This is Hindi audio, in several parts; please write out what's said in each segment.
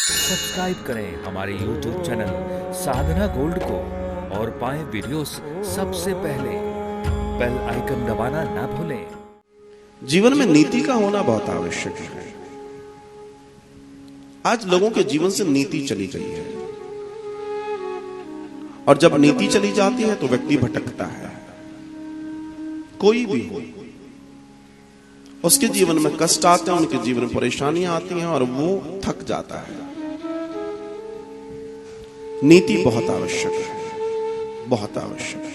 सब्सक्राइब करें हमारे YouTube चैनल साधना गोल्ड को और पाएं वीडियोस सबसे पहले। बेल आइकन दबाना ना भूलें। जीवन में नीति का होना बहुत आवश्यक है। आज लोगों के जीवन से नीति चली गई है और जब नीति चली जाती है तो व्यक्ति भटकता है। कोई भी हो, उसके जीवन में कष्ट आते हैं, उनके जीवन में परेशानियां आती हैं और वो थक जाता है। नीति बहुत आवश्यक है, बहुत आवश्यक है।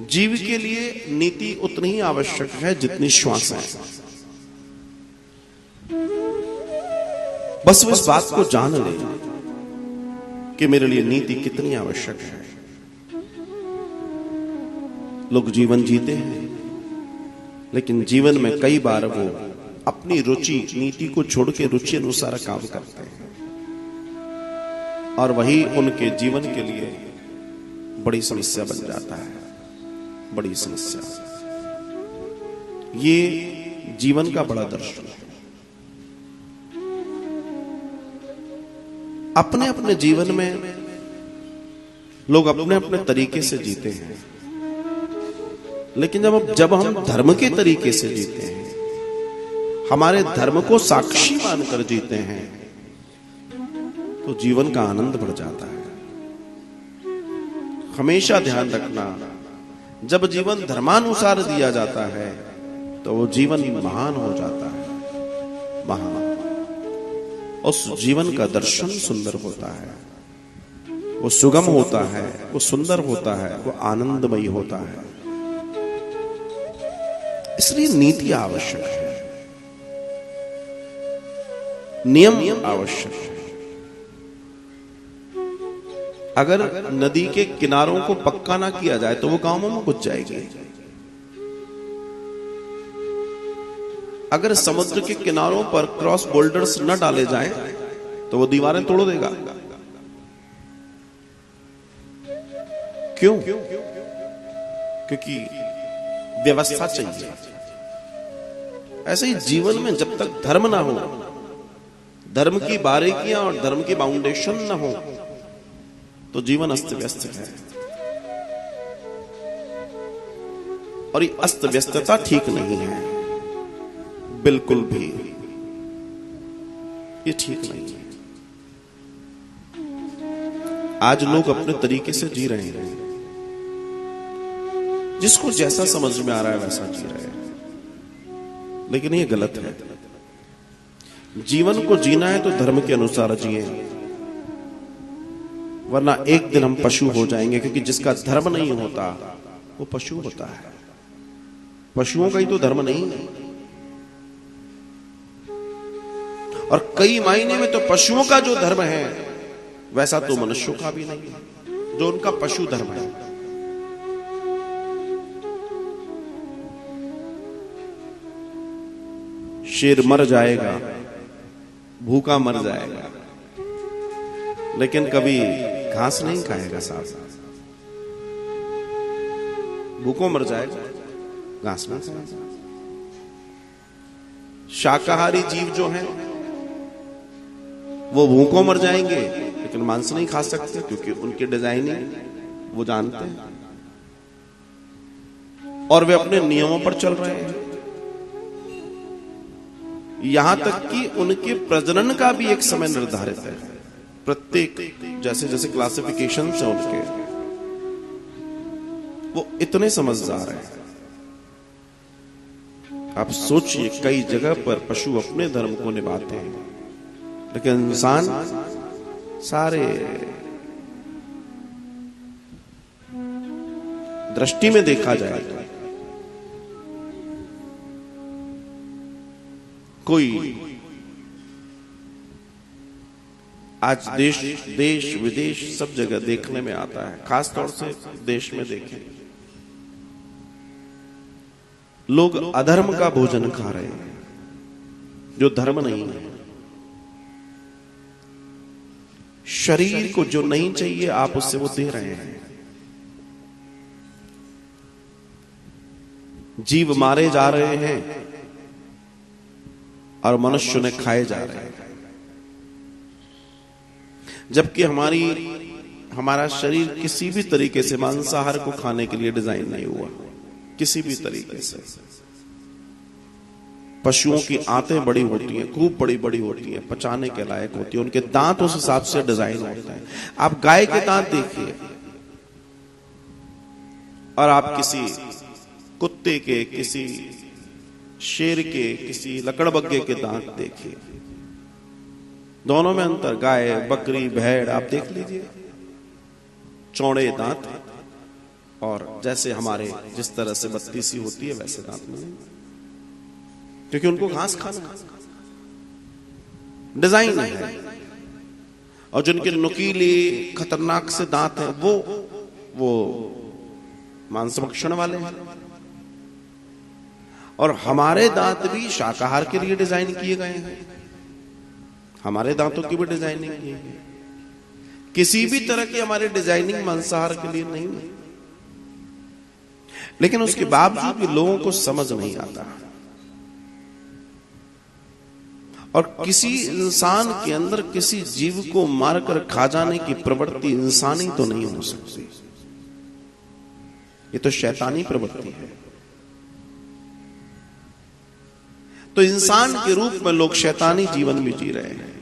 जीव के लिए नीति उतनी ही आवश्यक है जितनी श्वास है। बस वो इस बात को जान ले कि मेरे लिए नीति कितनी आवश्यक है। लोग जीवन जीते हैं, लेकिन जीवन में कई बार वो अपनी रुचि नीति को छोड़ के रुचि अनुसार काम करते हैं और वही उनके जीवन के लिए बड़ी समस्या बन जाता है। बड़ी समस्या। ये जीवन का बड़ा दर्शन है। अपने अपने जीवन में लोग अपने अपने तरीके से जीते हैं, लेकिन जब हम धर्म के तरीके से जीते हैं, हमारे धर्म को साक्षी मानकर जीते हैं, तो जीवन का आनंद बढ़ जाता है। हमेशा ध्यान रखना, जब जीवन धर्मानुसार दिया जाता है तो वो जीवन महान हो जाता है। महान। उस जीवन का दर्शन सुंदर होता है, वो सुगम होता है, वो सुंदर होता है, वो आनंदमयी होता है। इसलिए नीति आवश्यक है, नियम आवश्यक है। अगर नदी के किनारों को पक्का ना किया जाए तो वो गांवों में घुस जाएगी। अगर समुद्र के किनारों पर क्रॉस बोल्डर्स न डाले जाएं तो वो दीवारें तोड़ देगा। क्यों? क्योंकि व्यवस्था चाहिए। ऐसे ही जीवन में जब तक धर्म ना हो, धर्म की बारीकियां और धर्म की बाउंडेशन ना हो, तो जीवन अस्त व्यस्त है। और ये अस्त व्यस्तता ठीक नहीं है, बिल्कुल भी ये ठीक नहीं है। आज लोग अपने तरीके से जी रहे हैं, जिसको जैसा समझ में आ रहा है वैसा जी रहे हैं, लेकिन ये गलत है। जीवन को जीना है तो धर्म के अनुसार जिए, वरना एक दिन हम पशु हो जाएंगे। क्योंकि जिसका धर्म नहीं होता वो पशु होता है। पशुओं का ही तो धर्म नहीं है। और कई मायने में तो पशुओं का जो धर्म है वैसा तो मनुष्यों का भी नहीं है, जो उनका पशु धर्म है। शेर मर जाएगा, भूखा मर जाएगा, लेकिन कभी घास नहीं खाएगा। साहब भूखों मर जाएगा, घास ना खाएगा। शाकाहारी जीव जो हैं वो भूखों मर जाएंगे, लेकिन मांस नहीं खा सकते, क्योंकि उनकी डिजाइनिंग वो जानते हैं और वे अपने नियमों पर चल रहे हैं। यहां तक कि उनके प्रजनन का भी एक समय निर्धारित है। प्रत्येक जैसे जैसे क्लासिफिकेशन है उनके, वो इतने समझदार हैं। आप सोचिए, कई जगह पर पशु अपने धर्म को निभाते हैं, लेकिन इंसान सारे दृष्टि में देखा जाए तो कोई आज देश विदेश सब जगह देखने में आता है। खास तौर से देश में देखें, लोग अधर्म का भोजन खा रहे हैं, जो धर्म नहीं है। शरीर को जो नहीं चाहिए आप उससे वो दे रहे हैं। जीव मारे जा रहे हैं और मनुष्य ने खाए जा रहे हैं। जबकि हमारा शरीर किसी भी तरीके से मांसाहार को खाने के लिए डिजाइन नहीं हुआ, किसी भी तरीके से। पशुओं की आंतें बड़ी होती हैं, खूब बड़ी बड़ी होती हैं, पचाने के लायक होती है, उनके दांत उस हिसाब से डिजाइन होते हैं। आप गाय के दांत देखिए और आप किसी कुत्ते के, किसी शेर के, किसी लकड़बग्गे के दांत देखिए, दोनों में अंतर। गाय, बकरी, भेड़ आप देख लीजिए, चौड़े दांत, और जैसे हमारे जिस तरह से बत्ती सी होती है वैसे दांत नहीं, क्योंकि उनको घास खाना डिजाइन है। और जिनके नुकीले खतरनाक से दांत हैं वो मांसभक्षण वाले हैं। और हमारे दांत भी शाकाहार के लिए डिजाइन किए गए हैं, हमारे दांतों की भी डिजाइनिंग की है। किसी भी तरह की हमारी डिजाइनिंग मांसाहार के लिए नहीं है, लेकिन उसके बावजूद भी लोगों को समझ नहीं आता। और किसी इंसान के अंदर किसी जीव को मारकर खा जाने की प्रवृत्ति इंसानी तो नहीं हो सकती, ये तो शैतानी प्रवृत्ति है। तो इंसान के रूप में लोग शैतानी जीवन भी जी रहे हैं।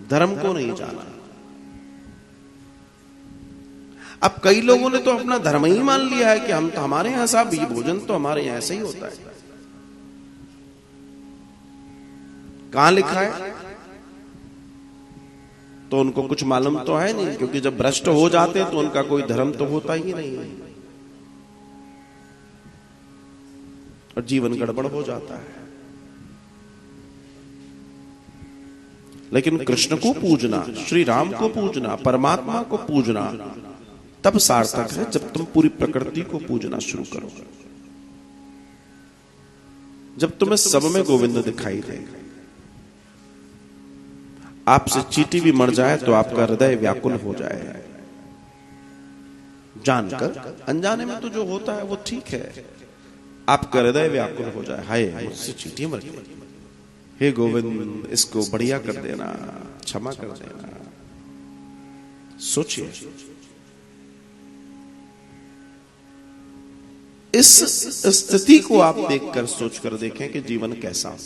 धर्म को नहीं जाना। अब कई लोगों ने तो अपना धर्म ही मान लिया है कि हम तो, हमारे यहां साहब ये भोजन तो हमारे यहां ऐसे ही होता है। कहां लिखा है? तो उनको कुछ मालूम तो है नहीं, क्योंकि जब भ्रष्ट हो जाते हैं तो उनका कोई धर्म तो होता ही नहीं है और जीवन गड़बड़ हो जाता है। लेकिन कृष्ण को पूजना, श्री राम को पूजना, परमात्मा को पूजना तब सार्थक है जब तुम पूरी प्रकृति को पूजना शुरू करो, जब तुम्हें सब में गोविंद दिखाई दे। आपसे चींटी भी मर जाए तो आपका हृदय व्याकुल हो जाए, जानकर। अनजाने में तो जो होता है वो ठीक है, आपका हृदय व्याकुल हो जाए, हाय मुझसे चींटी मर गई, हे गोविंद इसको बढ़िया कर देना, क्षमा कर देना। सोचिए, इस स्थिति को आप देखकर सोचकर देखें कि जीवन कैसा हो।